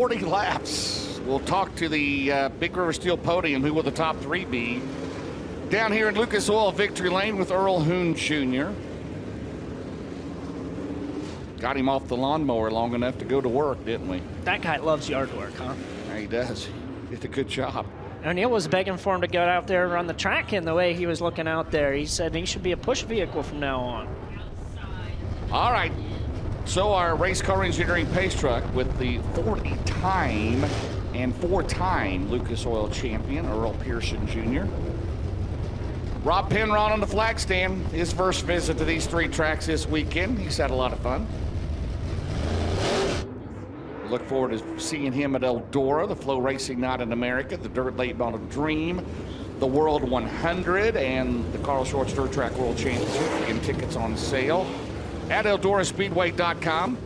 40 laps. We'll talk to the Big River Steel podium. Who will the top three be? Down here in Lucas Oil Victory Lane with Earl Hoon Jr. Got him off the lawnmower long enough to go to work, didn't we? That guy loves yard work, huh? Yeah, he does. He did a good job. O'Neill was begging for him to go out there and run the track in the way he was looking out there. He said he should be a push vehicle from now on. All right. So our race car engineering pace truck with the 40-time and 4-time Lucas Oil champion, Earl Pearson Jr. Rob Penrod on the flag stand. His first visit to these three tracks this weekend. He's had a lot of fun. Look forward to seeing him at Eldora, the Flow Racing Night in America, the Dirt Late Model Dream, the World 100, and the Carl Schwartz Dirt Track World Championship. Again, tickets on sale at EldoraSpeedway.com.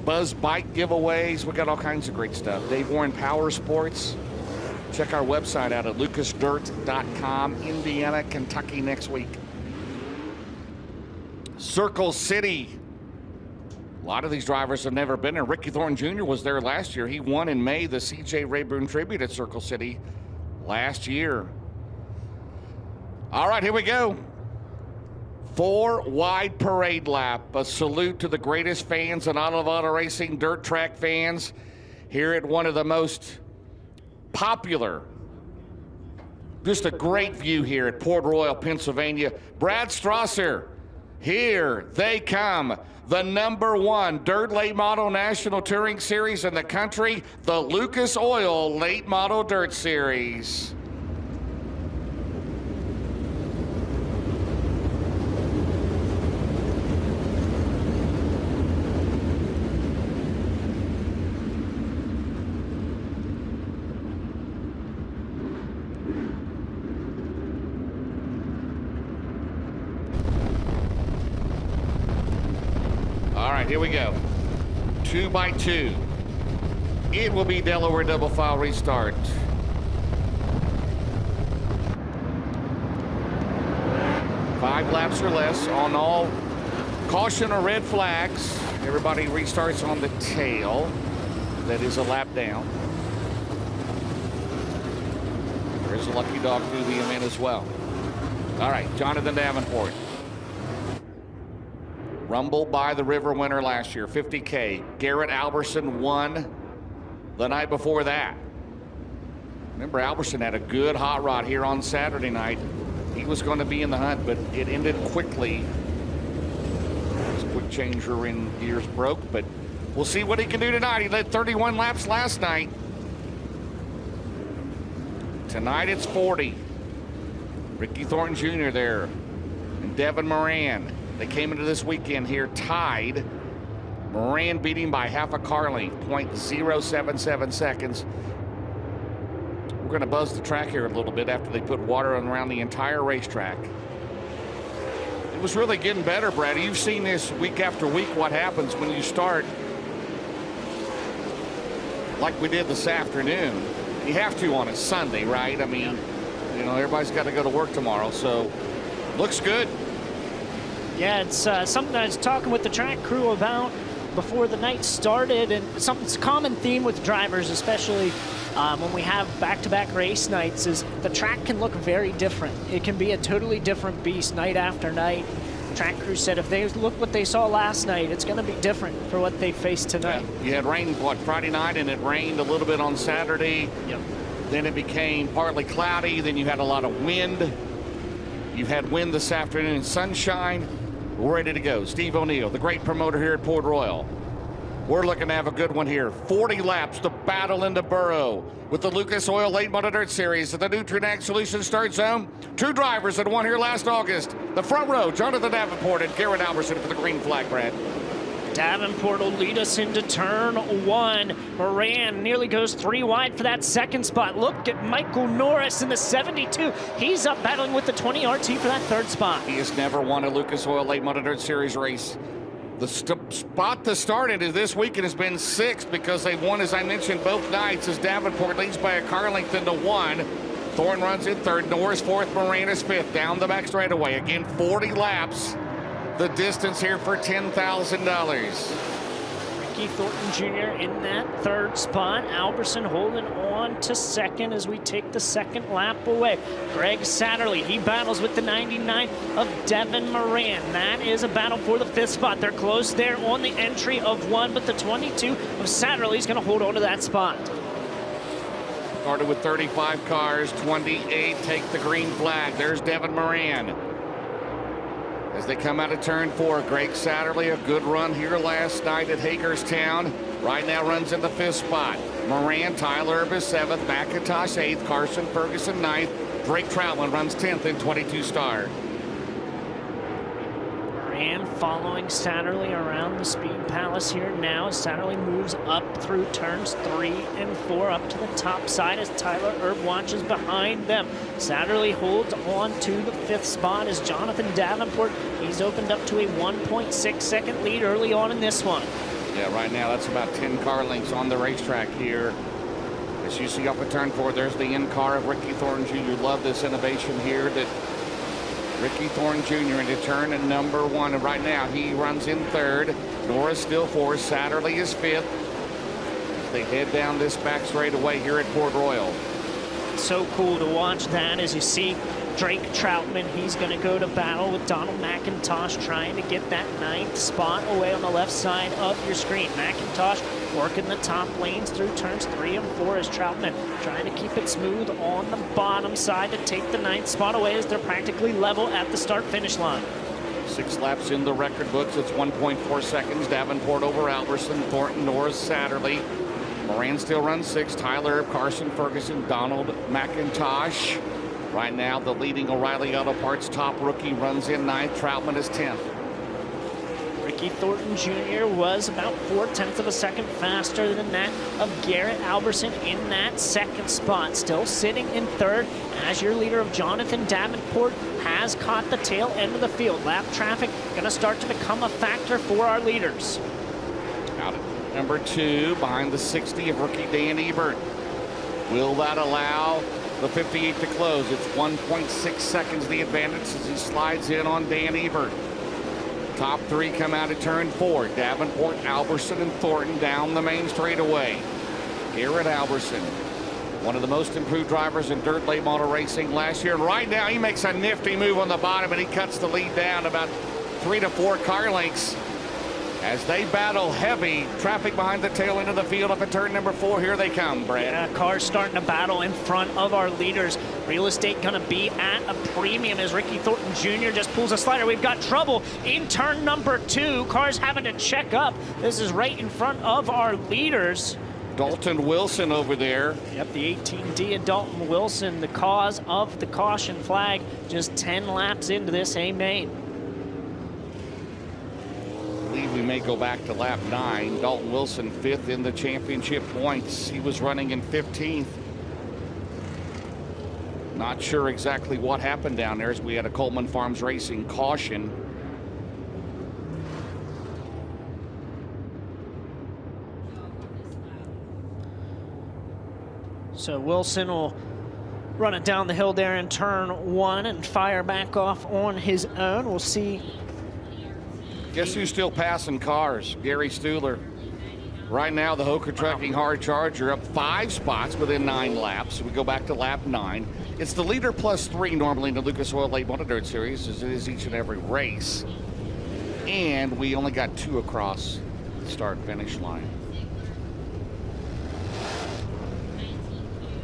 Buzz bike giveaways. We got all kinds of great stuff. Dave Warren Power Sports. Check our website out at lucasdirt.com. Indiana, Kentucky next week. Circle City. A lot of these drivers have never been there. Ricky Thornton Jr. was there last year. He won in May the C.J. Rayburn Tribute at Circle City last year. All right, here we go. 4 wide parade lap. A salute to the greatest fans in all of auto racing, dirt track fans, here at one of the most popular. Just a great view here at Port Royal, Pennsylvania. Brad Strasser, here they come. The #1 Dirt Late Model National Touring Series in the country, the Lucas Oil Late Model Dirt Series. All right, here we go. 2x2. It will be Delaware double file restart. Five laps or less on all caution or red flags. Everybody restarts on the tail. That is a lap down. There's a lucky dog through the event as well. All right, Jonathan Davenport. Rumble by the River winner last year, 50K. Garrett Alberson won the night before that. Remember, Alberson had a good hot rod here on Saturday night. He was going to be in the hunt, but it ended quickly. His quick changer in gears broke, but we'll see what he can do tonight. He led 31 laps last night. Tonight it's 40. Ricky Thornton Jr. there, and Devin Moran. They came into this weekend here tied. Moran beat him by half a car length, 0.077 seconds. We're going to buzz the track here a little bit after they put water around the entire racetrack. It was really getting better, Brad. You've seen this week after week, what happens when you start like we did this afternoon. You have to on a Sunday, right? I mean, you know, everybody's got to go to work tomorrow, so looks good. Yeah, it's something I was talking with the track crew about before the night started, and it's a common theme with drivers, especially when we have back-to-back race nights, is the track can look very different. It can be a totally different beast night after night. The track crew said if they look what they saw last night, it's going to be different for what they face tonight. Yeah. You had rain, what, Friday night, and it rained a little bit on Saturday. Yep. Then it became partly cloudy. Then you had a lot of wind. You had wind this afternoon and sunshine. We're ready to go. Steve O'Neill, the great promoter here at Port Royal. We're looking to have a good one here. 40 laps to battle in the Burrow with the Lucas Oil Late Model Dirt Series at the Nutrien Solutions Start Zone. 2 drivers that won here last August. The front row, Jonathan Davenport and Garrett Alberson for the green flag, Brad. Davenport will lead us into turn 1. Moran nearly goes 3 wide for that second spot. Look at Michael Norris in the 72. He's up battling with the 20 RT for that 3rd spot. He has never won a Lucas Oil Late Model Dirt Series race. The spot to start it is this weekend has been 6th because they won, as I mentioned, both nights as Davenport leads by a car length into 1. Thorne runs in 3rd, Norris 4th, Moran is 5th. Down the back straightaway. Again, 40 laps. The distance here for $10,000. Ricky Thornton Jr. in that third spot. Alberson holding on to second as we take the second lap away. Greg Satterley, he battles with the 99 of Devin Moran. That is a battle for the fifth spot. They're close there on the entry of one, but the 22 of Satterley is going to hold on to that spot. Started with 35 cars, 28 take the green flag. There's Devin Moran. As they come out of turn 4, Greg Satterley, a good run here last night at Hagerstown. Right now runs in the fifth spot. Moran, Tyler Erb is 7th, McIntosh 8th, Carson Ferguson 9th, Drake Troutman runs 10th in 22 star. Moran following Satterley around the Speed Palace here now. Satterley moves up through turns 3 and 4 up to the top side as Tyler Erb watches behind them. Satterley holds on to the fifth spot as Jonathan Davenport, he's opened up to a 1.6 second lead early on in this one. Yeah, right now that's about 10 car lengths on the racetrack here. As you see up at turn 4, there's the in-car of Ricky Thornton Jr. Love this innovation here that Ricky Thornton Jr. into turn number 1, and right now he runs in third. Norris still 4th. Satterley is 5th. They head down this back straightaway here at Port Royal. So cool to watch that as you see Drake Troutman. He's going to go to battle with Donald McIntosh, trying to get that 9th spot away on the left side of your screen. McIntosh working the top lanes through turns 3 and 4 as Troutman trying to keep it smooth on the bottom side to take the 9th spot away as they're practically level at the start-finish line. 6 laps in the record books. It's 1.4 seconds. Davenport over Alberson, Thornton, Norris, Satterley. Moran still runs 6th. Tyler Erb, Carson Ferguson, Donald McIntosh. Right now, the leading O'Reilly Auto Parts top rookie runs in 9th. Troutman is 10th. Ricky Thornton Jr. was about 0.4 of a second faster than that of Garrett Alberson in that second spot. Still sitting in third as your leader of Jonathan Davenport has caught the tail end of the field. Lap traffic going to start to become a factor for our leaders. Out at number 2 behind the 60 of rookie Dan Ebert. Will that allow the 58 to close? It's 1.6 seconds the advantage as he slides in on Dan Ebert. Top 3 come out of turn 4. Davenport, Alberson, and Thornton down the main straightaway. Garrett Alberson, one of the most improved drivers in dirt late model racing last year. And right now he makes a nifty move on the bottom and he cuts the lead down about 3 to 4 car lengths as they battle heavy traffic behind the tail end of the field up at turn number 4. Here they come, Brad. Yeah, cars starting to battle in front of our leaders. Real estate going to be at a premium as Ricky Thornton Jr. just pulls a slider. We've got trouble in turn number 2. Cars having to check up. This is right in front of our leaders. Dalton Wilson over there. Yep, the 18D of Dalton Wilson, the cause of the caution flag, just 10 laps into this A-main. I believe we may go back to lap 9. Dalton Wilson 5th in the championship points. He was running in 15th. Not sure exactly what happened down there as we had a Coleman Farms Racing caution. So Wilson will run it down the hill there in turn 1 and fire back off on his own. We'll see. Guess who's still passing cars? Gary Stuhler. Right now, the Hoker Trucking Hard Charger up 5 spots within 9 laps. We go back to lap 9. It's the leader plus 3 normally in the Lucas Oil Late Model Dirt Series, as it is each and every race. And we only got 2 across the start-finish line.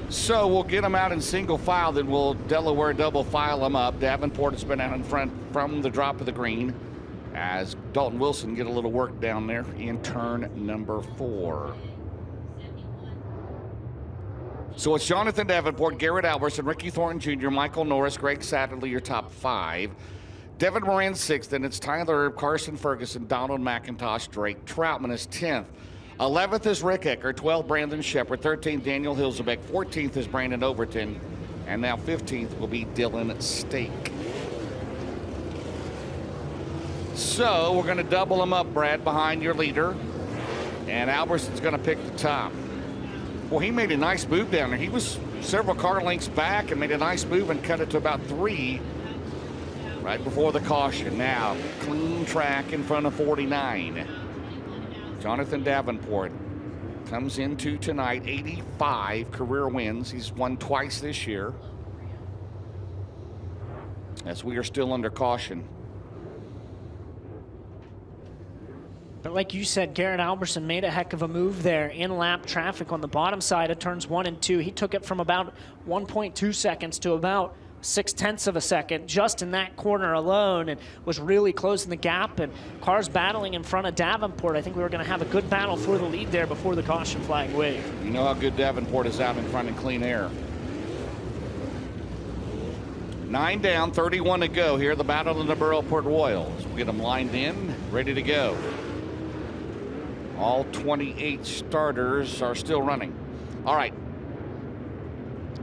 So we'll get them out in single file, then we'll Delaware double file them up. Davenport has been out in front from the drop of the green as Dalton Wilson get a little work down there in turn number 4. So it's Jonathan Davenport, Garrett Alberson, Ricky Thornton Jr., Michael Norris, Greg Satterley, your top 5. Devin Moran 6th, and it's Tyler Erb, Carson Ferguson, Donald McIntosh, Drake Troutman is 10th. 11th is Rick Ecker, 12th Brandon Shepard, 13th Daniel Hilzebeck, 14th is Brandon Overton, and now 15th will be Dylan Stake. So we're going to double them up, Brad, behind your leader, and Alberson's going to pick the top. Well, he made a nice move down there. He was several car lengths back and made a nice move and cut it to about 3 right before the caution. Now, clean track in front of 49. Jonathan Davenport comes into tonight 85 career wins. He's won twice this year. As we are still under caution. But like you said, Garrett Alberson made a heck of a move there in lap traffic on the bottom side of turns 1 and 2. He took it from about 1.2 seconds to about 0.6 of a second just in that corner alone, and was really closing the gap, and cars battling in front of Davenport. I think we were going to have a good battle for the lead there before the caution flag waved. You know how good Davenport is out in front in clean air. 9 down, 31 to go here. The battle in the Borough Port Royal. So we'll get them lined in, ready to go. All 28 starters are still running. All right.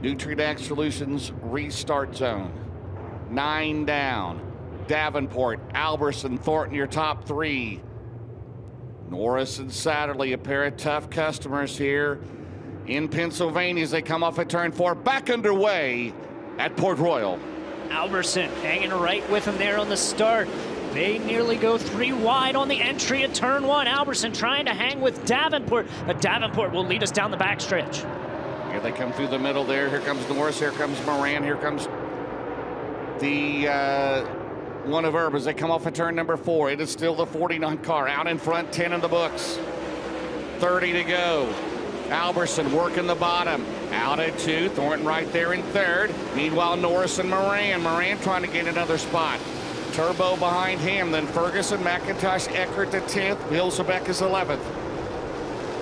Nutrient Solutions restart zone. 9 down. Davenport, Alberson, Thornton, your top 3. Norris and Satterley, a pair of tough customers here in Pennsylvania as they come off at turn 4. Back underway at Port Royal. Alberson hanging right with him there on the start. They nearly go 3 wide on the entry at turn 1. Alberson trying to hang with Davenport, but Davenport will lead us down the backstretch. Here they come through the middle there. Here comes Norris. Here comes Moran. Here comes the one of Herb as they come off at turn number 4. It is still the 49 car out in front, 10 in the books. 30 to go. Alberson working the bottom. Out at 2. Thornton right there in 3rd. Meanwhile, Norris and Moran. Moran trying to get another spot. Turbo behind him. Then Ferguson, McIntosh, Eckert to 10th. Hilsebeck is 11th.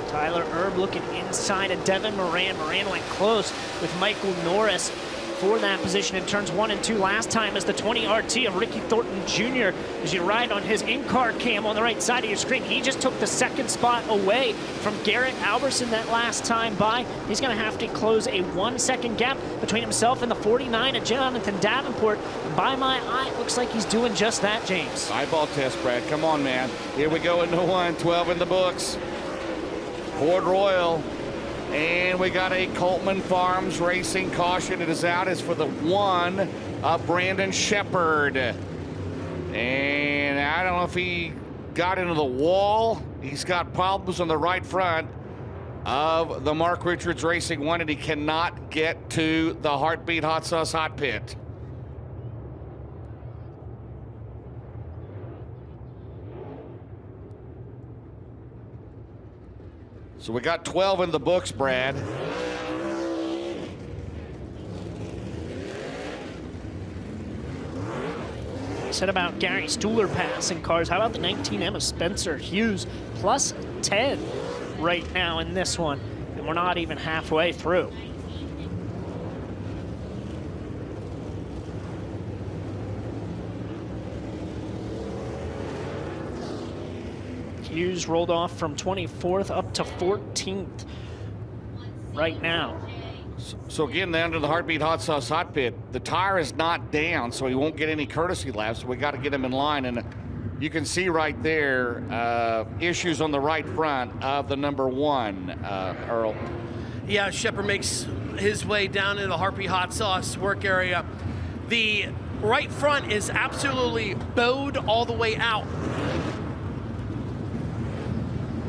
Tyler Erb looking inside of Devin Moran. Moran went close with Michael Norris for that position in turns 1 and 2 last time as the 20 RT of Ricky Thornton Jr. As you ride on his in-car cam on the right side of your screen, he just took the 2nd spot away from Garrett Alberson that last time by. He's going to have to close a 1-second gap between himself and the 49 of Jonathan Davenport. By my eye, it looks like he's doing just that, James. Eyeball test, Brad. Come on, man. Here we go into 1, 12 in the books. Port Royal. And we got a Coltman Farms Racing caution. It is out as for the 1 of Brandon Shepard. And I don't know if he got into the wall. He's got problems on the right front of the Mark Richards Racing 1, and he cannot get to the Heartbeat Hot Sauce Hot Pit. So we got 12 in the books, Brad. Said about Gary Stuhler passing cars. How about the 19M of Spencer Hughes? Plus 10 right now in this one. And we're not even halfway through. Hughes rolled off from 24th up to 14th right now. So again, down to the Heartbeat Hot Sauce Hot Pit. The tire is not down, so he won't get any courtesy laps. We got to get him in line, and you can see right there issues on the right front of the number 1, Earl. Yeah, Shepard makes his way down into the Heartbeat Hot Sauce work area. The right front is absolutely bowed all the way out.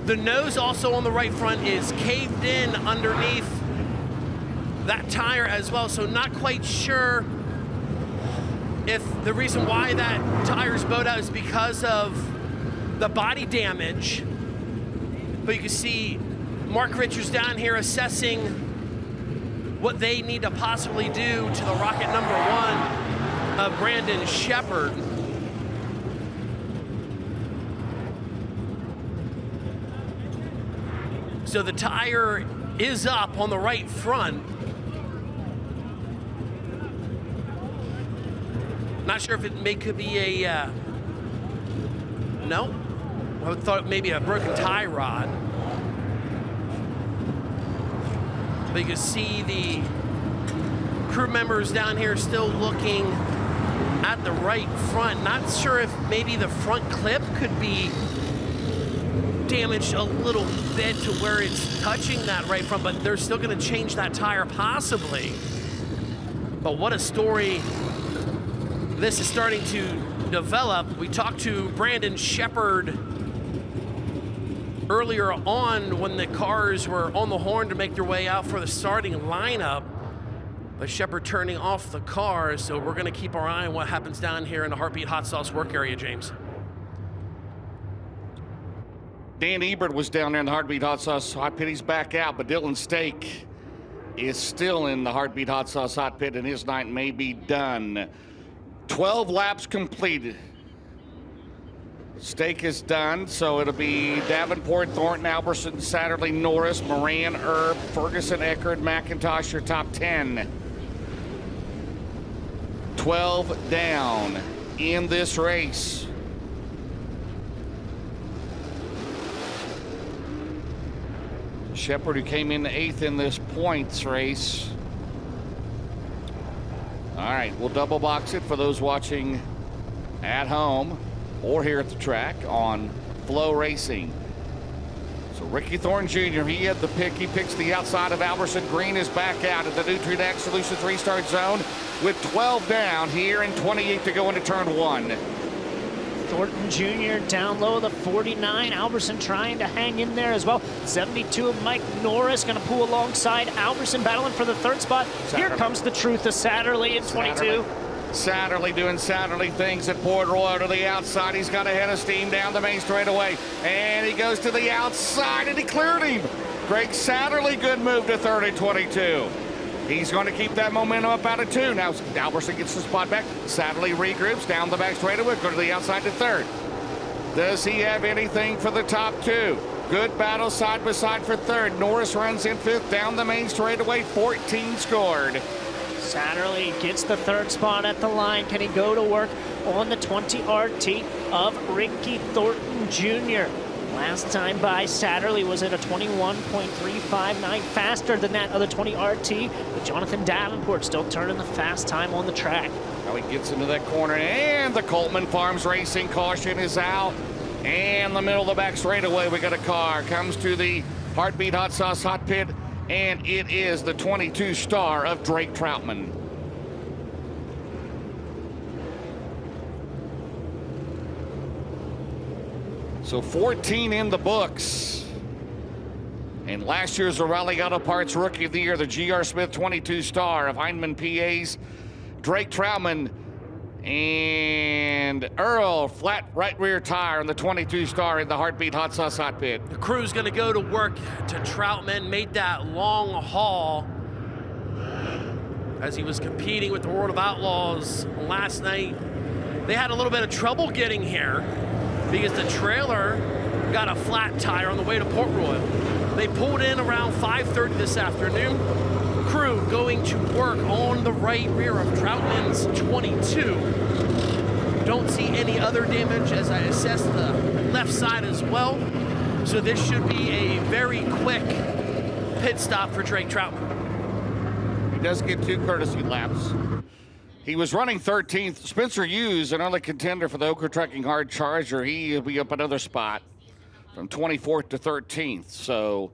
The nose also on the right front is caved in underneath that tire as well, so not quite sure if the reason why that tire's bowed out is because of the body damage. But you can see Mark Richards down here assessing what they need to possibly do to the rocket number 1 of Brandon Shepard. So the tire is up on the right front. Not sure if it could be a, no? I thought maybe a broken tie rod. But you can see the crew members down here still looking at the right front. Not sure if maybe the front clip could be damaged a little bit to where it's touching that right front, but they're still going to change that tire possibly. But what a story this is starting to develop. We talked to Brandon Shepard earlier on when the cars were on the horn to make their way out for the starting lineup. But Shepard turning off the car, so we're going to keep our eye on what happens down here in the Heartbeat Hot Sauce work area, James. Dan Ebert was down there in the Heartbeat Hot Sauce hot pit. He's back out, but Dylan Stake is still in the Heartbeat Hot Sauce hot pit, and his night may be done. 12 laps completed. Stake is done, so it'll be Davenport, Thornton, Alberson, Satterley, Norris, Moran, Erb, Ferguson, Eckerd, McIntosh, your top 10. 12 down in this race. Shepard, who came in 8th in this points race. All right, we'll double box it for those watching at home or here at the track on Flow Racing. So Ricky Thornton Jr., he had the pick. He picks the outside of Alberson. Green is back out at the Nutrient Solutions restart zone with 12 down here and 28 to go into turn 1. Thornton Jr. down low, the 49. Alberson trying to hang in there as well. 72 of Mike Norris going to pull alongside Alberson, battling for the 3rd spot. Here comes the truth of Satterley in 22. Satterley doing Satterley things at Port Royal to the outside. He's got a head of steam down the main straightaway. And he goes to the outside and he cleared him. Greg Satterley, good move to 3rd at 22. He's going to keep that momentum up out of 2. Now Alberson gets the spot back. Satterley regroups down the back straightaway, go to the outside to 3rd. Does he have anything for the top 2? Good battle side by side for 3rd. Norris runs in 5th down the main straightaway. 14 scored. Satterley gets the 3rd spot at the line. Can he go to work on the 20 RT of Ricky Thornton Jr.? Last time by, Satterley was at a 21.359, faster than that other 20 RT, but Jonathan Davenport still turning the fast time on the track. Now he gets into that corner, and the Coleman Farms Racing caution is out. And the middle of the back straightaway, we got a car. Comes to the Heartbeat Hot Sauce hot pit, and it is the 22 star of Drake Troutman. So 14 in the books. And last year's O'Reilly Auto Parts Rookie of the Year, the GR Smith 22 star of Heinemann PAs, Drake Troutman, and Earl, flat right rear tire on the 22 star in the Heartbeat Hot Sauce hot pit. The crew's going to go to work to Troutman, made that long haul as he was competing with the World of Outlaws last night. They had a little bit of trouble getting here because the trailer got a flat tire on the way to Port Royal. They pulled in around 5:30 this afternoon. Crew going to work on the right rear of Troutman's 22. Don't see any other damage as I assess the left side as well. So this should be a very quick pit stop for Drake Troutman. He does get 2 courtesy laps. He was running 13th. Spencer Hughes, another contender for the Oka Trucking Hard Charger. He'll be up another spot from 24th to 13th. So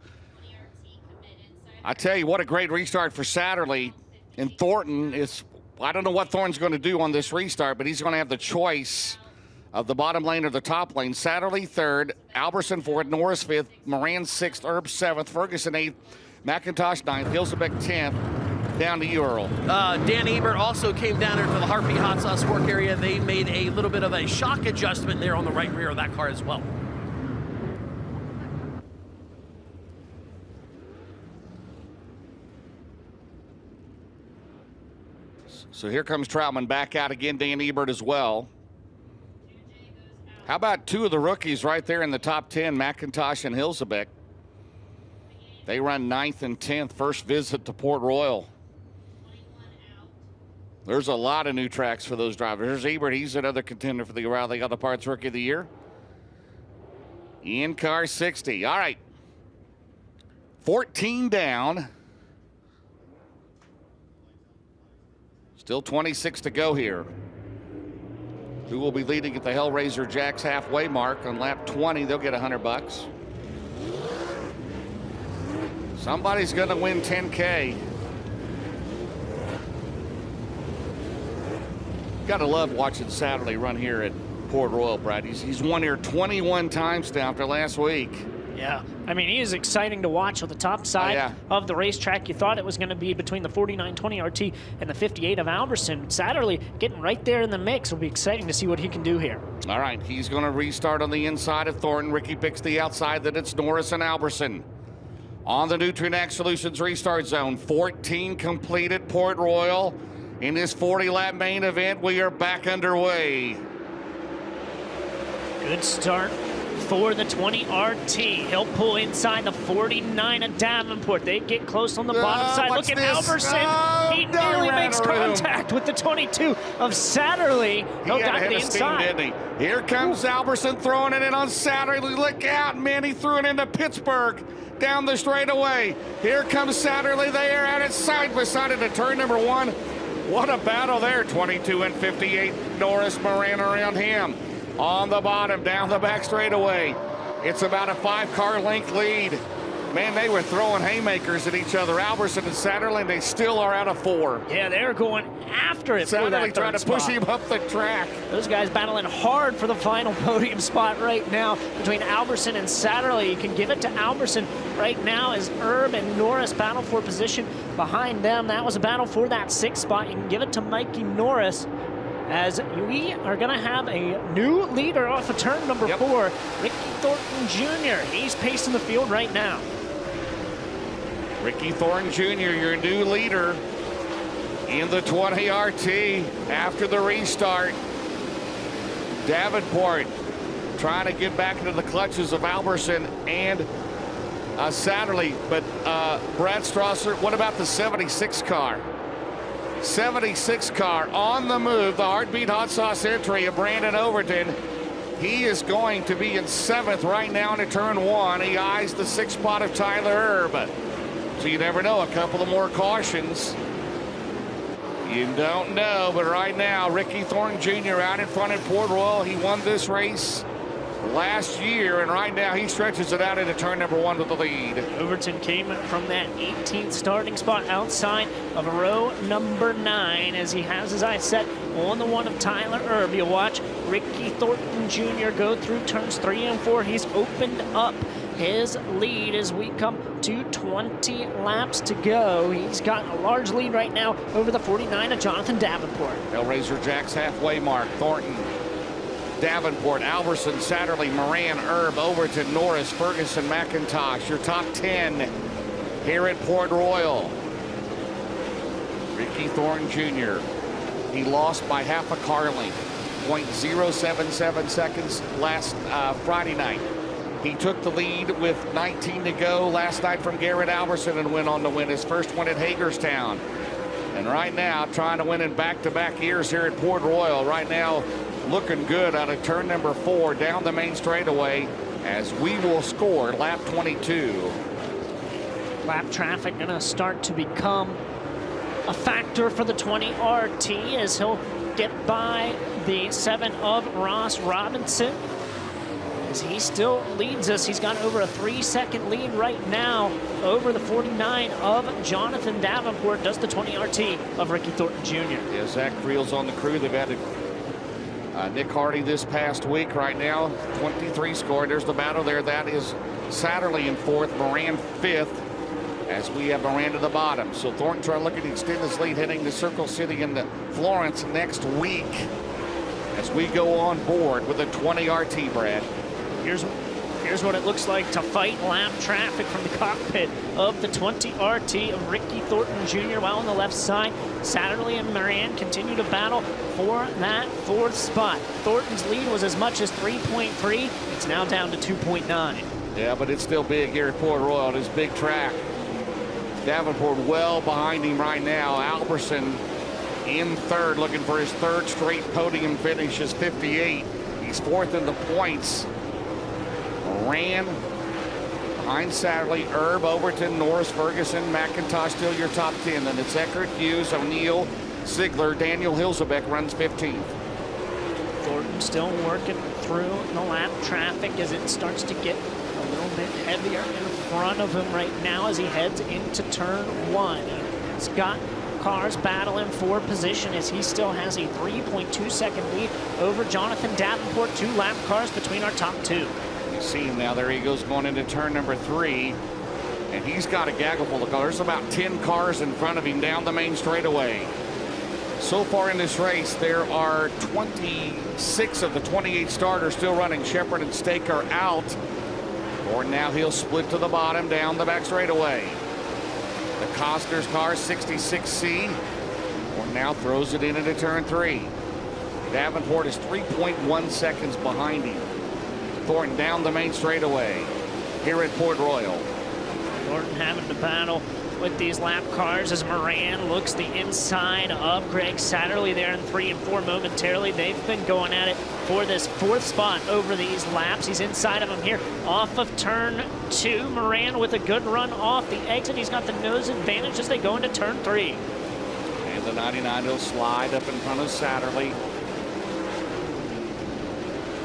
I tell you, what a great restart for Satterley. And Thornton is, I don't know what Thornton's going to do on this restart, but he's going to have the choice of the bottom lane or the top lane. Satterley 3rd, Alberson 4th, Norris 5th, Moran 6th, Erb 7th, Ferguson 8th, McIntosh 9th, Hilsebeck 10th. Down to you, Earl. Dan Ebert also came down there to the Heartbeat Hot Sauce work area. They made a little bit of a shock adjustment there on the right rear of that car as well. So here comes Troutman back out again, Dan Ebert as well. How about 2 of the rookies right there in the top 10, McIntosh and Hilsebeck? They run 9th and 10th, first visit to Port Royal. There's a lot of new tracks for those drivers. There's Ebert. He's another contender for the O'Reilly Auto Parts Rookie of the Year. In car 60. All right. 14 down. Still 26 to go here. Who will be leading at the Hellraiser Jack's halfway mark on lap 20? They'll get $100. Somebody's going to win 10K. Gotta love watching Satterley run here at Port Royal, Brad. He's won here 21 times now after last week. Yeah, I mean, he is exciting to watch on the top side of the racetrack. You thought it was going to be between the 4920 RT and the 58 of Alberson. Satterley getting right there in the mix. It'll be exciting to see what he can do here. All right, he's going to restart on the inside of Thornton. Ricky picks the outside, then it's Norris and Alberson. On the Nutrien Solutions restart zone, 14 completed Port Royal. In this 40-lap main event, we are back underway. Good start for the 20 RT. He'll pull inside the 49 of Davenport. They get close on the bottom side. Look at Alberson. He nearly makes contact with the 22 of Satterley. He got to the inside. Steam, didn't he? Here comes Alberson throwing it in on Satterley. Look out, man. He threw it into Pittsburgh down the straightaway. Here comes Satterley. They are at it side by side into turn number 1. What a battle there. 22 and 58. Norris Moran around him. On the bottom, down the back straightaway. It's about a 5-car length lead. Man, they were throwing haymakers at each other. Alberson and Satterley, they still are out of 4. Yeah, they're going after it. Satterley trying to push him up the track. Those guys battling hard for the final podium spot right now between Alberson and Satterley. You can give it to Alberson right now as Herb and Norris battle for position behind them. That was a battle for that 6th spot. You can give it to Mikey Norris, as we are going to have a new leader off of turn number 4, Ricky Thornton Jr. He's pacing the field right now. Ricky Thornton Jr., your new leader in the 20 RT after the restart. Davenport trying to get back into the clutches of Alberson and Satterley, but Brad Strasser, what about the 76 car? 76 car on the move, the Heartbeat Hot Sauce entry of Brandon Overton. He is going to be in 7th right now into turn 1. He eyes the 6th spot of Tyler Herb. So you never know, a couple of more cautions. You don't know, but right now, Ricky Thornton Jr. out in front at Port Royal. He won this race last year, and right now he stretches it out into turn number 1 with the lead. Overton came from that 18th starting spot outside of row number 9 as he has his eyes set on the one of Tyler Herb. You watch Ricky Thornton Jr. go through turns 3 and 4. He's opened up his lead as we come to 20 laps to go. He's got a large lead right now over the 49 of Jonathan Davenport. Hellraiser Jack's halfway mark. Thornton, Davenport, Alberson, Satterley, Moran, Herb, Overton, Norris, Ferguson, McIntosh. Your top 10 here at Port Royal. Ricky Thornton Jr. He lost by half a car length, 0.077 seconds last Friday night. He took the lead with 19 to go last night from Garrett Alberson and went on to win his first one at Hagerstown. And right now, trying to win in back-to-back years here at Port Royal. Right now, looking good out of turn number 4 down the main straightaway as we will score lap 22. Lap traffic going to start to become a factor for the 20 RT as he'll get by the 7 of Ross Robinson. As he still leads us, he's got over a 3-second lead right now over the 49 of Jonathan Davenport. Does the 20 RT of Ricky Thornton Jr. Yeah, Zach Friel's on the crew. They've added Nick Hardy this past week. Right now, 23 scored. There's the battle there. That is Satterley in 4th, Moran 5th, as we have Moran to the bottom. So Thornton trying to look at extend his lead heading to Circle City and Florence next week as we go on board with the 20 RT, Brad. Here's what it looks like to fight lap traffic from the cockpit of the 20 RT of Ricky Thornton Jr. While on the left side, Satterley and Moran continue to battle for that 4th spot. Thornton's lead was as much as 3.3. It's now down to 2.9. Yeah, but it's still big here at Port Royal. This big track. Davenport well behind him right now. Alberson in 3rd, looking for his 3rd straight podium finish is 58. He's 4th in the points. Moran behind Satterley, Herb, Overton, Norris, Ferguson, McIntosh still your top 10. Then it's Eckert, Hughes, O'Neill, Ziegler, Daniel Hilsebeck runs 15th. Thornton still working through the lap traffic as it starts to get a little bit heavier in front of him right now as he heads into turn 1. He's got cars battling for position as he still has a 3.2-second lead over Jonathan Davenport. 2 lap cars between our top 2. You see him now. There he goes going into turn number 3. And he's got a gaggle full of cars. There's about 10 cars in front of him down the main straightaway. So far in this race, there are 26 of the 28 starters still running. Shepard and Stake are out. Or now he'll split to the bottom down the back straightaway. The Costner's car, 66C, or now throws it into turn 3. Davenport is 3.1 seconds behind him. Thornton down the main straightaway here at Port Royal. Thornton having to battle with these lap cars as Moran looks the inside of Greg Satterley there in 3 and 4 momentarily. They've been going at it for this 4th spot over these laps. He's inside of him here off of turn 2. Moran with a good run off the exit. He's got the nose advantage as they go into turn 3. And the 99 will slide up in front of Satterley.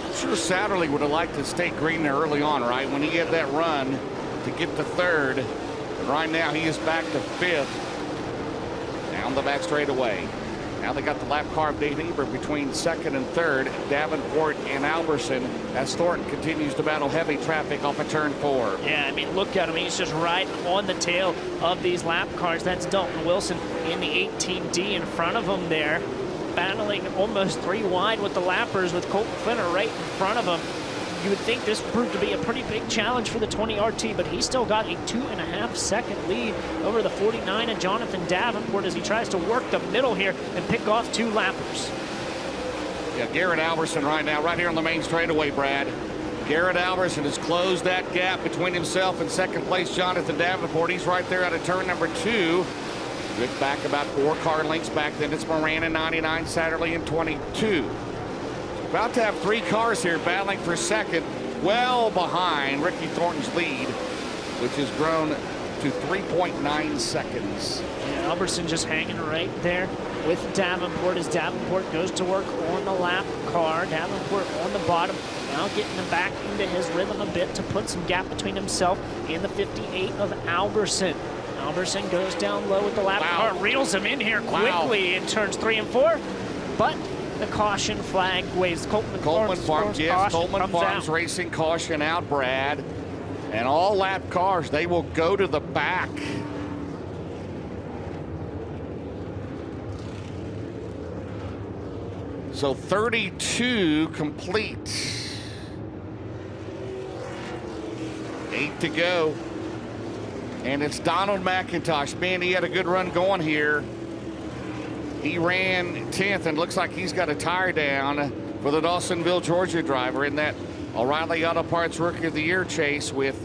I'm sure Satterley would have liked to stay green there early on, right? When he had that run to get to 3rd. But right now he is back to 5th. Down the back straightaway. Now they got the lap car of Dave Ebert between 2nd and 3rd. Davenport and Alberson as Thornton continues to battle heavy traffic off of turn 4. Yeah, I mean, look at him. He's just right on the tail of these lap cars. That's Dalton Wilson in the 18D in front of him there, battling almost 3 wide with the lappers with Colton Flinner right in front of him. You would think this proved to be a pretty big challenge for the 20 RT, but he's still got a 2.5 second lead over the 49 and Jonathan Davenport as he tries to work the middle here and pick off 2 lappers. Yeah, Garrett Alberson right now, right here on the main straightaway, Brad. Garrett Alberson has closed that gap between himself and 2nd place Jonathan Davenport. He's right there out of turn number 2. Good back about 4 car lengths back. Then it's Moran in 99, Satterley in 22. About to have 3 cars here battling for 2nd, well behind Ricky Thornton's lead, which has grown to 3.9 seconds. Yeah, Alberson just hanging right there with Davenport as Davenport goes to work on the lap car. Davenport on the bottom, now getting him back into his rhythm a bit to put some gap between himself and the 58 of Alberson. Alberson goes down low with the lap car, reels him in here quickly in turns 3 and 4, but the caution flag waves. Coleman Farms, yes, Coleman Farms Racing caution out, Brad. And all lap cars, they will go to the back. So 32 complete. 8 to go. And it's Donald McIntosh. Man, he had a good run going here. He ran 10th and looks like he's got a tire down for the Dawsonville, Georgia driver in that O'Reilly Auto Parts Rookie of the Year chase with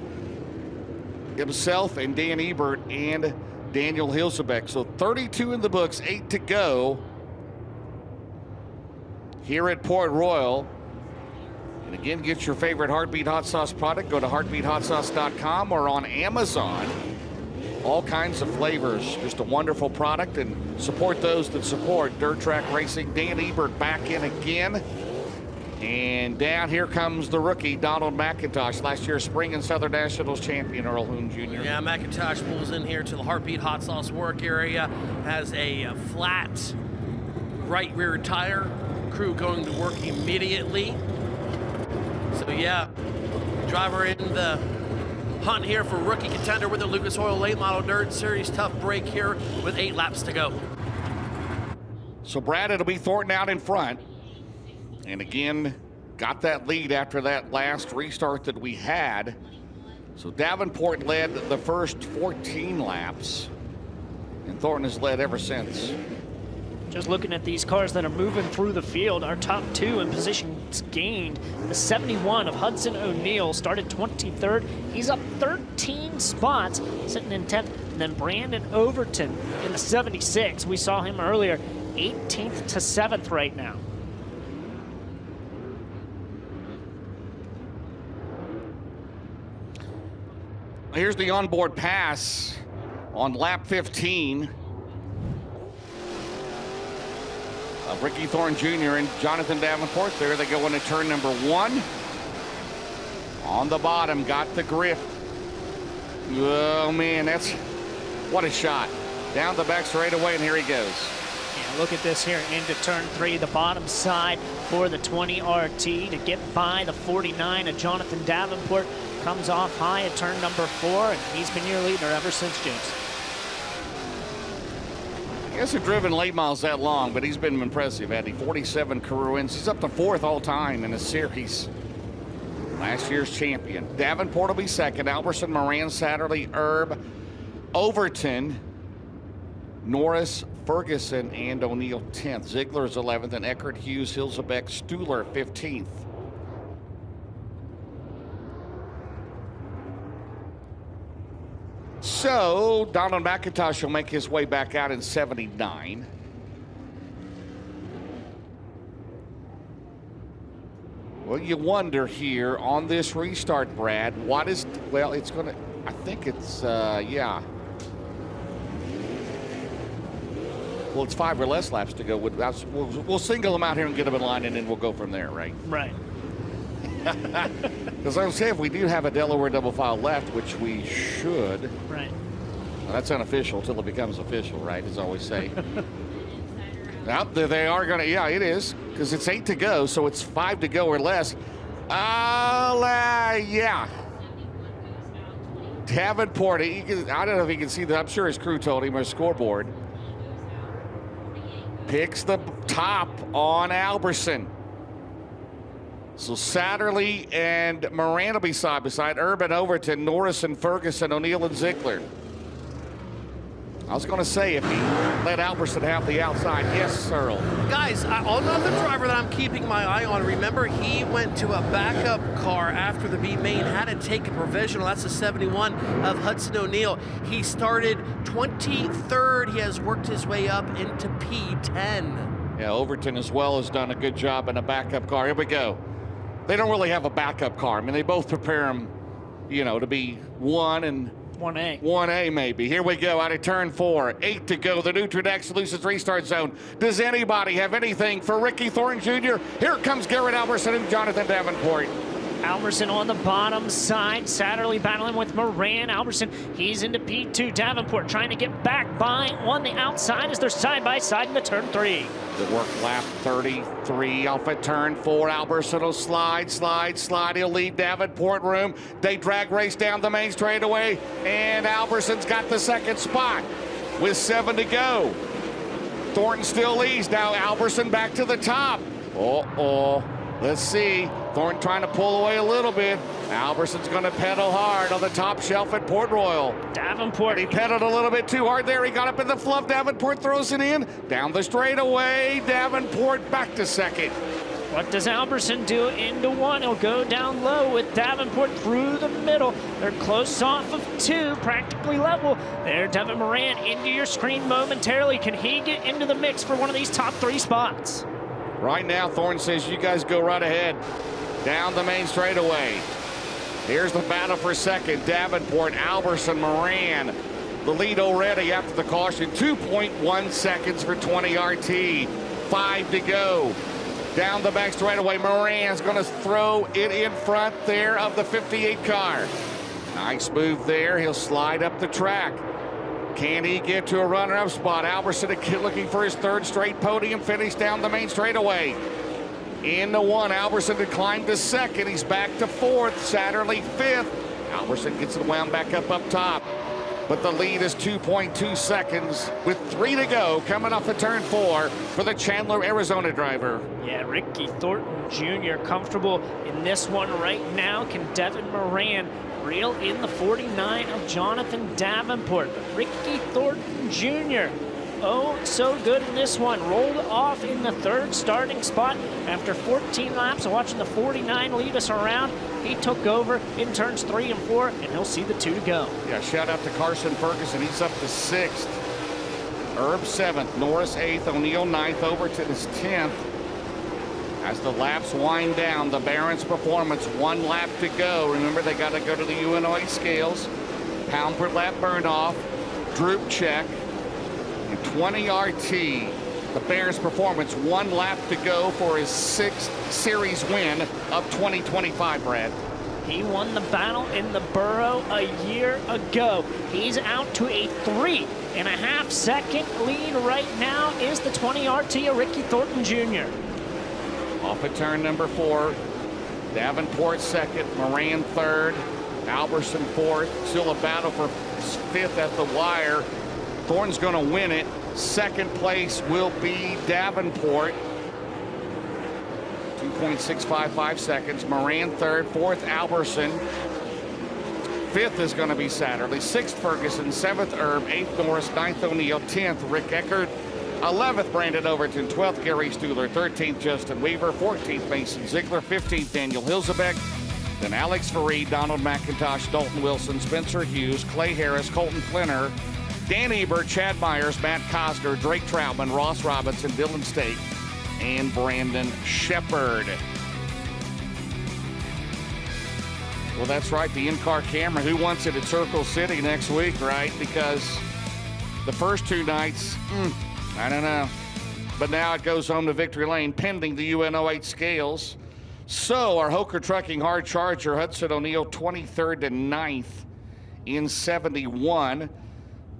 himself and Dan Ebert and Daniel Hilsebeck. So 32 in the books, 8 to go here at Port Royal. And again, get your favorite Heartbeat Hot Sauce product. Go to heartbeathotsauce.com or on Amazon. All kinds of flavors. Just a wonderful product, and support those that support dirt track racing. Dan Ebert back in again. And down here comes the rookie, Donald McIntosh, last year's Spring and Southern Nationals champion, Earl Hoon Jr. Yeah, McIntosh pulls in here to the Heartbeat Hot Sauce work area, has a flat right rear tire. Crew going to work immediately. So yeah, driver in the hunt here for rookie contender with the Lucas Oil Late Model Dirt Series. Tough break here with 8 laps to go. So Brad, it'll be Thornton out in front. And again, got that lead after that last restart that we had. So Davenport led the first 14 laps, and Thornton has led ever since. Just looking at these cars that are moving through the field, our top 2 in positions gained. The 71 of Hudson O'Neill started 23rd. He's up 13 spots, sitting in 10th. And then Brandon Overton in the 76. We saw him earlier, 18th to 7th right now. Here's the onboard pass on lap 15. Ricky Thorne Jr. and Jonathan Davenport. There they go into turn number 1. On the bottom, got the grip. Oh man, that's what a shot. Down the back straightaway, and here he goes. Yeah, look at this here into turn 3, the bottom side for the 20 RT to get by the 49 of Jonathan Davenport. Comes off high at turn number 4, and he's been your leader ever since, James. He hasn't driven late models that long, but he's been impressive, Eddie. 47 career wins. He's up to 4th all time in the series. Last year's champion. Davenport will be 2nd. Alberson, Moran, Satterley, Erb, Overton, Norris, Ferguson, and O'Neill 10th. Ziegler is 11th, and Eckert, Hughes, Hilzebeck, Stuhler 15th. So, Donald McIntosh will make his way back out in 79. Well, you wonder here on this restart, Brad, what is, well, it's going to, I think it's, yeah. Well, it's 5 or less laps to go. We'll single them out here and get them in line, and then we'll go from there, right? Right. Because I was saying, if we do have a Delaware double file left, which we should. Right. Well, that's unofficial until it becomes official, right? As I always say. Now, they are going to, yeah, it is. Because it's 8 to go, so it's 5 to go or less. Yeah. Davenport, I don't know if he can see that. I'm sure his crew told him, or his scoreboard. Picks the top on Alberson. So Satterley and Moran will be side by side. Urban, Overton, Norris and Ferguson, O'Neill and Ziegler. I was going to say, if he let Alberson have the outside, yes, Earl. Guys, another driver that I'm keeping my eye on, remember he went to a backup car after the B main, had to take a provisional. That's the 71 of Hudson O'Neill. He started 23rd. He has worked his way up into P10. Yeah, Overton as well has done a good job in a backup car. Here we go. They don't really have a backup car. I mean, they both prepare them, you know, to be 1 and 1A. 1A maybe. Here we go out of turn 4. 8 to go. The Nutridex Lucis restart zone. Does anybody have anything for Ricky Thornton Jr.? Here comes Garrett Alberson and Jonathan Davenport. Alberson on the bottom side. Satterley battling with Moran. Alberson, he's into P2. Davenport trying to get back by on the outside as they're side by side in the turn 3. Good work, lap 33 off at turn 4. Alberson will slide. He'll leave Davenport room. They drag race down the main straightaway, and Alberson's got the 2nd spot with 7 to go. Thornton still leads. Now Alberson back to the top. Let's see. Thornton trying to pull away a little bit. Alberson's going to pedal hard on the top shelf at Port Royal. Davenport. He pedaled a little bit too hard there. He got up in the fluff. Davenport throws it in. Down the straightaway. Davenport back to 2nd. What does Alberson do into 1? He'll go down low with Davenport through the middle. They're close off of 2, practically level. There, Devin Moran into your screen momentarily. Can he get into the mix for one of these top 3 spots? Right now, Thornton says you guys go right ahead. Down the main straightaway. Here's the battle for 2nd. Davenport, Alberson, Moran. The lead already after the caution. 2.1 seconds for 20 RT. 5 to go. Down the back straightaway. Moran's going to throw it in front there of the 58 car. Nice move there. He'll slide up the track. Can he get to a runner-up spot? Alberson looking for his 3rd straight podium finish down the main straightaway. Into 1, Alberson to climb to 2nd. He's back to 4th. Satterley 5th. Alberson gets it wound back up top. But the lead is 2.2 seconds with 3 to go coming off the turn 4 for the Chandler, Arizona driver. Yeah, Ricky Thornton Jr. comfortable in this one right now. Can Devin Moran reel in the 49 of Jonathan Davenport? But Ricky Thornton Jr., oh, so good in this one. Rolled off in the 3rd starting spot after 14 laps of watching the 49 lead us around. He took over in turns 3 and 4, and he'll see the 2 to go. Yeah, shout out to Carson Ferguson. He's up to 6th. Herb 7th, Norris 8th, O'Neill 9th, Overton is 10th. As the laps wind down, the Barron's Performance, 1 lap to go. Remember, they got to go to the UNOA scales. Pound per lap burn off, droop check, and 20 RT. The Barron's Performance, 1 lap to go for his 6th series win of 2025, Brad. He won the battle in the Borough a year ago. He's out to a 3.5 second lead right now is the 20 RT of Ricky Thornton Jr. Off at turn number 4. Davenport second, Moran third, Alberson fourth. Still a battle for 5th at the wire. Thornton's going to win it. Second place will be Davenport. 2.655 seconds. Moran third, 4th Alberson. 5th is going to be Satterley. 6th Ferguson, 7th Erb, 8th Norris, 9th O'Neill, 10th Rick Eckert, 11th Brandon Overton, 12th Gary Stuhler, 13th Justin Weaver, 14th Mason Ziegler, 15th Daniel Hilzebeck, then Alex Fareed, Donald McIntosh, Dalton Wilson, Spencer Hughes, Clay Harris, Colton Flinner, Dan Ebert, Chad Myers, Matt Cosner, Drake Troutman, Ross Robinson, Dylan State, and Brandon Shepard. Well, that's right, the in-car camera. Who wants it at Circle City next week, right? Because the first 2 nights, I don't know. But now it goes home to Victory Lane pending the UN08 scales. So our Hoker Trucking Hard Charger, Hudson O'Neill, 23rd to 9th in 71.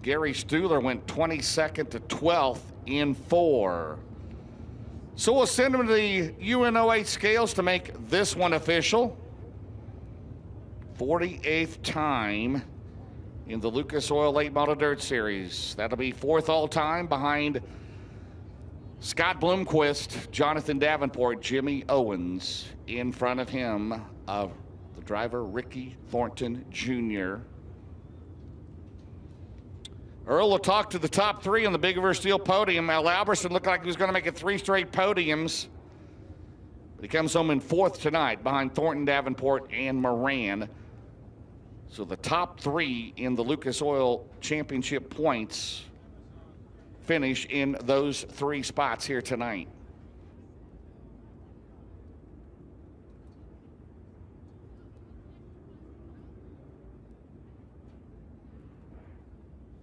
Gary Stuhler went 22nd to 12th in 4. So we'll send him to the UN08 scales to make this one official. 48th time in the Lucas Oil Late Model Dirt Series. That'll be 4th all-time behind Scott Bloomquist, Jonathan Davenport, Jimmy Owens. In front of him, the driver Ricky Thornton Jr. Earl will talk to the top 3 on the Big River Steel podium. Al Alberson looked like he was going to make it 3 straight podiums. But he comes home in 4th tonight behind Thornton, Davenport, and Moran. So the top 3 in the Lucas Oil Championship points finish in those 3 spots here tonight.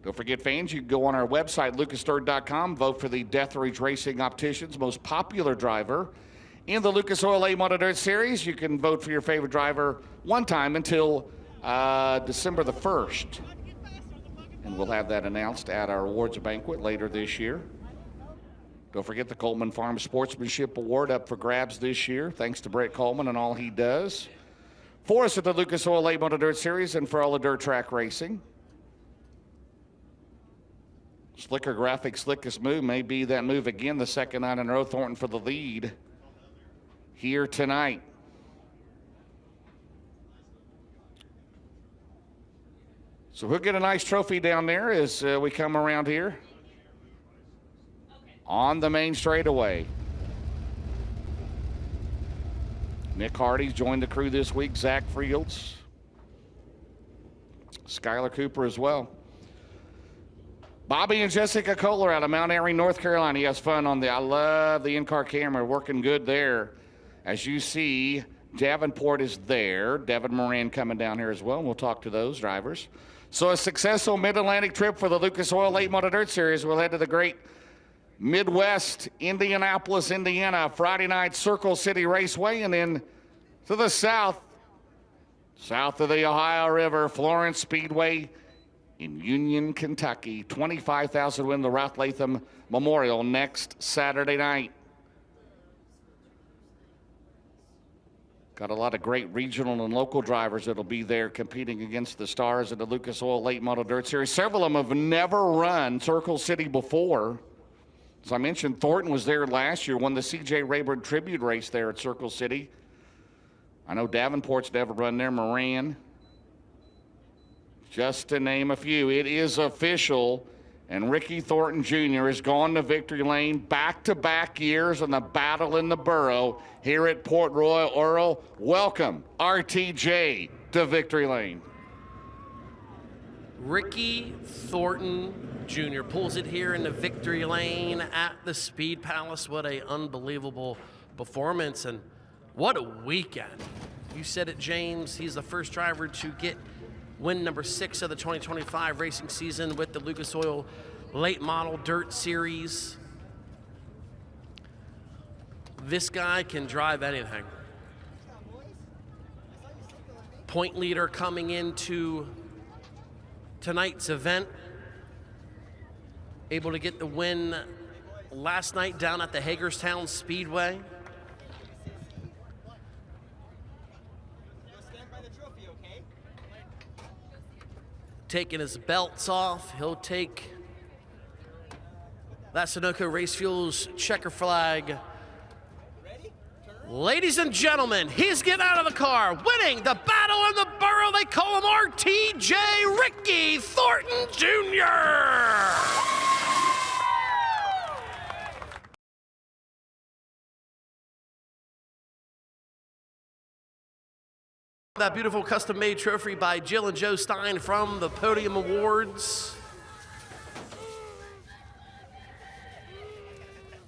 Don't forget, fans, you can go on our website, lucasthird.com, vote for the Deathridge Racing Opticians most popular driver in the Lucas Oil Late Model Dirt Series. You can vote for your favorite driver one time until December the 1st. And we'll have that announced at our awards banquet later this year. Don't forget the Coleman Farm Sportsmanship Award up for grabs this year, thanks to Brett Coleman and all he does for us at the Lucas Oil Late Model Dirt Series and for all the dirt track racing. Slicker Graphics' slickest move may be that move again, the second night in a row. Thornton for the lead here tonight. So we'll get a nice trophy down there as we come around here on the main straightaway. Nick Hardy's joined the crew this week. Zach Fields, Skylar Cooper as well. Bobby and Jessica Kohler out of Mount Airy, North Carolina. He has fun on I love the in-car camera, working good there. As you see, Davenport is there. Devin Moran coming down here as well, and we'll talk to those drivers. So a successful Mid-Atlantic trip for the Lucas Oil Late Model Dirt Series. We'll head to the great Midwest, Indianapolis, Indiana, Friday night, Circle City Raceway, and then to the south of the Ohio River, Florence Speedway in Union, Kentucky. 25,000 win the Ralph Latham Memorial next Saturday night. Got a lot of great regional and local drivers that'll be there competing against the stars in the Lucas Oil Late Model Dirt Series. Several of them have never run Circle City before. As I mentioned, Thornton was there last year, won the C.J. Rayburn Tribute Race there at Circle City. I know Davenport's never run there, Moran, just to name a few. It is official, and Ricky Thornton Jr. has gone to victory lane back-to-back years in the battle in the Borough here at Port Royal. Earl, welcome, RTJ, to victory lane. Ricky Thornton Jr. pulls it here in the victory lane at the Speed Palace. What a unbelievable performance, and what a weekend. You said it, James. He's the first driver to get win number 6 of the 2025 racing season with the Lucas Oil Late Model Dirt Series. This guy can drive anything. point leader coming into tonight's event. Able to get the win last night down at the Hagerstown Speedway. Taking his belts off, he'll take that Sunoco Race Fuels checker flag. Ladies and gentlemen, he's getting out of the car, winning the battle in the borough. They call him RTJ, Ricky Thornton Jr. That beautiful custom-made trophy by Jill and Joe Stein from the Podium Awards.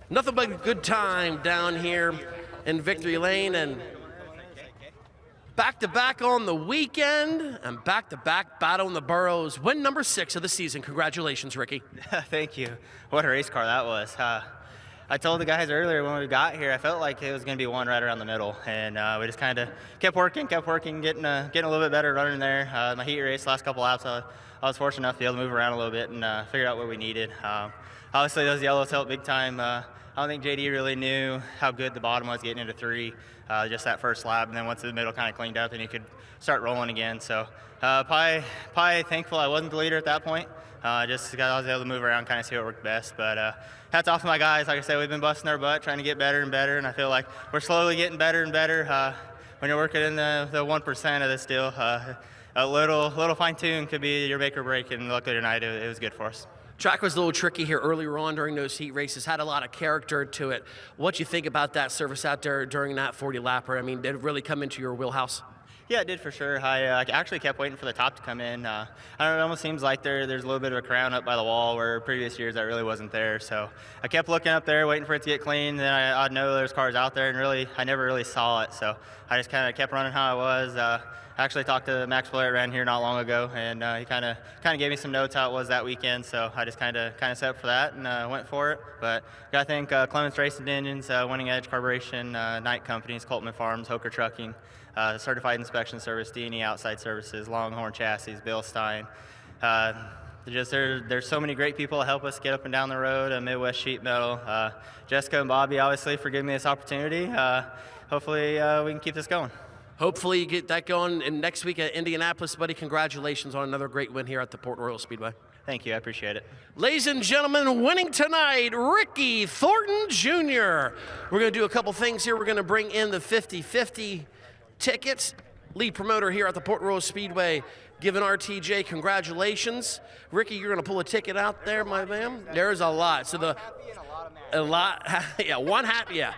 Nothing but a good time down here in Victory Lane, and back-to-back on the weekend and back-to-back battle in the boroughs. Win number 6 of the season. Congratulations, Ricky. Thank you. What a race car that was. I told the guys earlier when we got here, I felt like it was going to be one right around the middle, and we just kind of kept working, getting a little bit better running there. My heat race, last couple laps, I was fortunate enough to be able to move around a little bit and figure out what we needed. Obviously, those yellows helped big time. I don't think JD really knew how good the bottom was getting into 3, just that first lap, and then once the middle kind of cleaned up, and he could start rolling again. So probably thankful I wasn't the leader at that point. Just I was able to move around, kind of see what worked best. But hats off to my guys. Like I said, we've been busting our butt, trying to get better and better, and I feel like we're slowly getting better and better. When you're working in the 1% of this deal, a little fine-tune could be your make or break, and luckily tonight it was good for us. Track was a little tricky here earlier on during those heat races, had a lot of character to it. What you think about that service out there during that 40-lapper? I mean, did it really come into your wheelhouse? Yeah, it did for sure. I actually kept waiting for the top to come in. I don't know, it almost seems like there's a little bit of a crown up by the wall where previous years that really wasn't there. So I kept looking up there, waiting for it to get clean. Then I'd know there's cars out there, and really, I never really saw it. So I just kind of kept running how I was. I actually talked to Max Blair around here not long ago, and he kind of gave me some notes how it was that weekend. So I just kind of set up for that and went for it. But got to thank Clements Racing Engines, Winning Edge Carburation, Knight Companies, Coltman Farms, Hoker Trucking, Certified Inspection Service, D&E Outside Services, Longhorn Chassis, Bill Stein. There's so many great people to help us get up and down the road. Midwest Sheet Metal, Jessica and Bobby, obviously, for giving me this opportunity. Hopefully, we can keep this going. Hopefully you get that going and next week at Indianapolis, buddy. Congratulations on another great win here at the Port Royal Speedway. Thank you, I appreciate it. Ladies and gentlemen, winning tonight, Ricky Thornton Jr. We're going to do a couple things here. We're going to bring in the 50-50 tickets. Lead promoter here at the Port Royal Speedway, giving RTJ congratulations. Ricky, you're going to pull a ticket out there, my man. There's a lot. So a lot, yeah, one happy, yeah.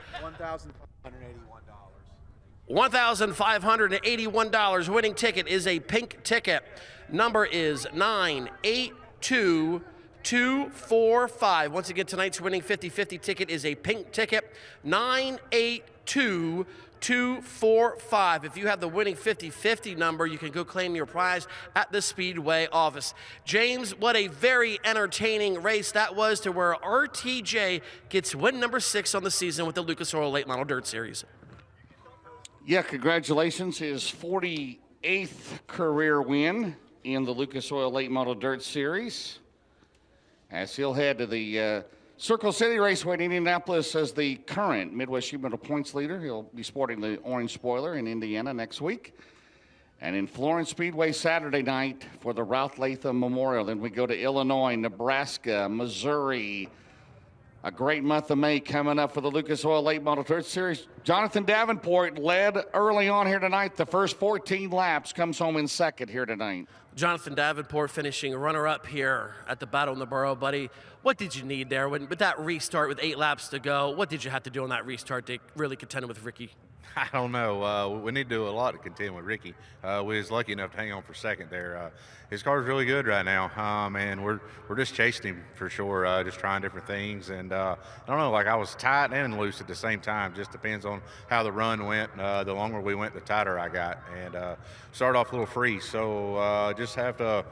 $1,581 winning ticket is a pink ticket. Number is 982245. Once again, tonight's winning 50-50 ticket is a pink ticket. 982245. If you have the winning 50-50 number, you can go claim your prize at the Speedway office. James, what a very entertaining race that was, to where RTJ gets win number 6 on the season with the Lucas Oil Late Model Dirt Series. Yeah, congratulations. His 48th career win in the Lucas Oil Late Model Dirt Series, as he'll head to the Circle City Raceway in Indianapolis as the current Midwest Sheet Metal points leader. He'll be sporting the orange spoiler in Indiana next week. And in Florence Speedway Saturday night for the Ralph Latham Memorial. Then we go to Illinois, Nebraska, Missouri. A great month of May coming up for the Lucas Oil Late Model Dirt Series. Jonathan Davenport led early on here tonight. The first 14 laps, comes home in second here tonight. Jonathan Davenport finishing runner-up here at the Battle in the Borough, buddy. What did you need there with that restart with 8 laps to go? What did you have to do on that restart to really contend with Ricky? I don't know. We need to do a lot to contend with Ricky. We was lucky enough to hang on for second there. His car's really good right now, and we're just chasing him for sure, just trying different things. And I don't know, like I was tight and loose at the same time. Just depends on how the run went. The longer we went, the tighter I got, and started off a little free. So just have to,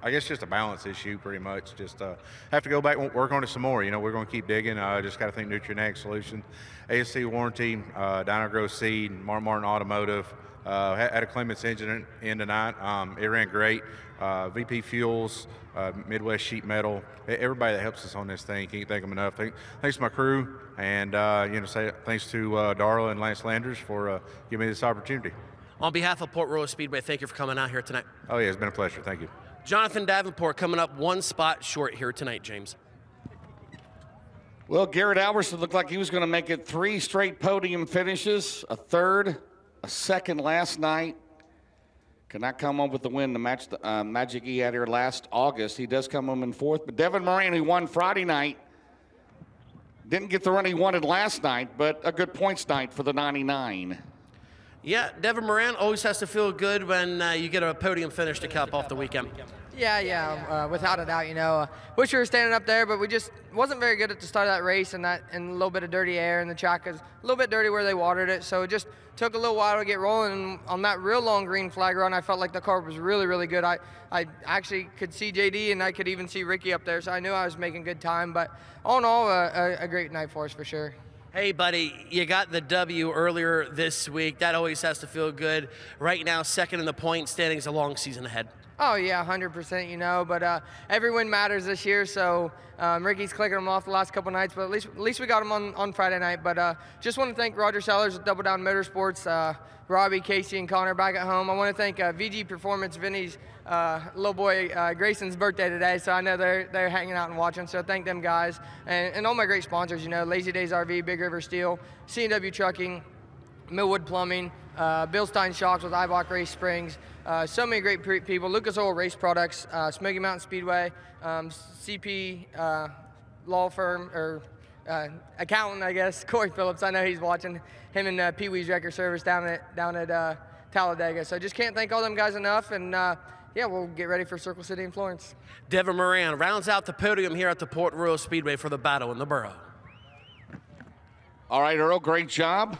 I guess just a balance issue pretty much. Just have to go back and work on it some more. You know, we're going to keep digging. Just got to think Nutrient Solution, ASC Warranty, Dino Grow Seed, Martin Automotive. Had a Clements engine in tonight. It ran great. VP Fuels, Midwest Sheet Metal, everybody that helps us on this thing, can't thank them enough. Thanks to my crew, and say thanks to Darla and Lance Landers for giving me this opportunity. On behalf of Port Royal Speedway, thank you for coming out here tonight. Oh yeah, it's been a pleasure. Thank you. Jonathan Davenport coming up one spot short here tonight, James. Well, Garrett Albertson looked like he was going to make it 3 straight podium finishes, a third, a second last night. Could not come home with the win to match the magic he had here last August. He does come home in 4th. But Devin Moran, who won Friday night, didn't get the run he wanted last night, but a good points night for the 99. Yeah, Devin Moran always has to feel good when you get a podium finish to cap off the weekend. Yeah, without a doubt, wish we were standing up there, but we just wasn't very good at the start of that race, and a little bit of dirty air, and the track is a little bit dirty where they watered it, so it just took a little while to get rolling, and on that real long green flag run, I felt like the car was really, really good. I actually could see JD, and I could even see Ricky up there, so I knew I was making good time, but all in all, a great night for us for sure. Hey, buddy, you got the W earlier this week. That always has to feel good. Right now, second in the point standings, a long season ahead. Oh, yeah, 100%, but every win matters this year, so Ricky's clicking them off the last couple nights, but at least we got him on Friday night. But just want to thank Roger Sellers with Double Down Motorsports, Robbie, Casey, and Connor back at home. I want to thank VG Performance, Vinny's little boy Grayson's birthday today, so I know they're hanging out and watching, so thank them guys. And all my great sponsors, Lazy Days RV, Big River Steel, C&W Trucking, Millwood Plumbing, Bill Stein Shocks with Ibach Race Springs, so many great people, Lucas Oil Race Products, Smoky Mountain Speedway, CP Law Firm, or accountant, I guess, Corey Phillips. I know he's watching, him and Pee Wee's Record Service down at Talladega. So just can't thank all them guys enough, and yeah, we'll get ready for Circle City in Florence. Devin Moran rounds out the podium here at the Port Royal Speedway for the battle in the Borough. All right, Earl, great job.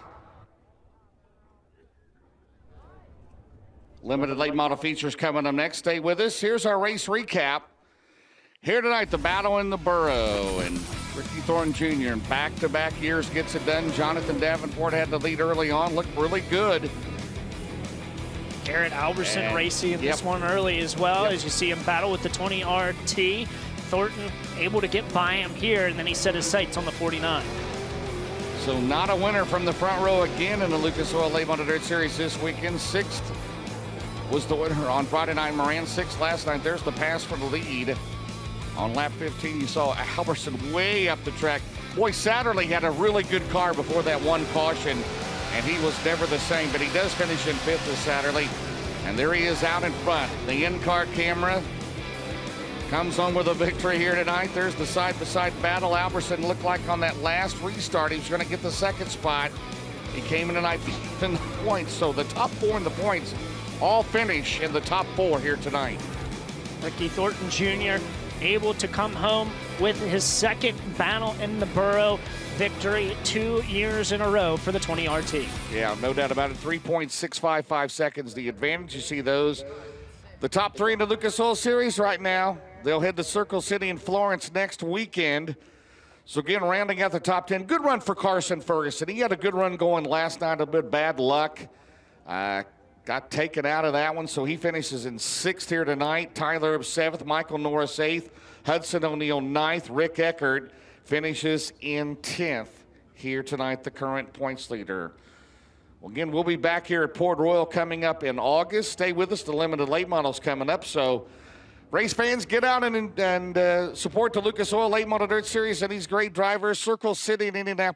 Limited late model features coming up next. Stay with us. Here's our race recap. Here tonight, the battle in the Borough, and Ricky Thornton Jr. in back-to-back years gets it done. Jonathan Davenport had the lead early on, looked really good. Garrett Albertson racing in this one early as well, as you see him battle with the 20 RT. Thornton able to get by him here, and then he set his sights on the 49. So not a winner from the front row again in the Lucas Oil Late Model Dirt Series this weekend. 6th was the winner on Friday night. Moran 6th last night. There's the pass for the lead. On lap 15, you saw Albertson way up the track. Boy, Satterley had a really good car before that one caution, and he was never the same, but he does finish in 5th as Satterley. And there he is out in front. The in-car camera comes home with a victory here tonight. There's the side-by-side battle. Albertson looked like on that last restart he was going to get the 2nd spot. He came in tonight in the points, so the top 4 in the points all finish in the top 4 here tonight. Ricky Thornton Jr. able to come home with his 2nd battle in the Borough victory 2 years in a row for the 20 RT. Yeah, no doubt about it. 3.655 seconds the advantage. You see those. The top 3 in the Lucas Oil Series right now. They'll head to Circle City in Florence next weekend. So again, rounding out the top 10. Good run for Carson Ferguson. He had a good run going last night, a bit bad luck. Got taken out of that one, so he finishes in 6th here tonight. Tyler 7th, Michael Norris 8th, Hudson O'Neill 9th, Rick Eckert finishes in 10th here tonight, the current points leader. Well, again, we'll be back here at Port Royal coming up in August. Stay with us. The limited late models coming up. So race fans, get out and support the Lucas Oil Late Model Dirt Series and these great drivers. Circle City in Indianapolis.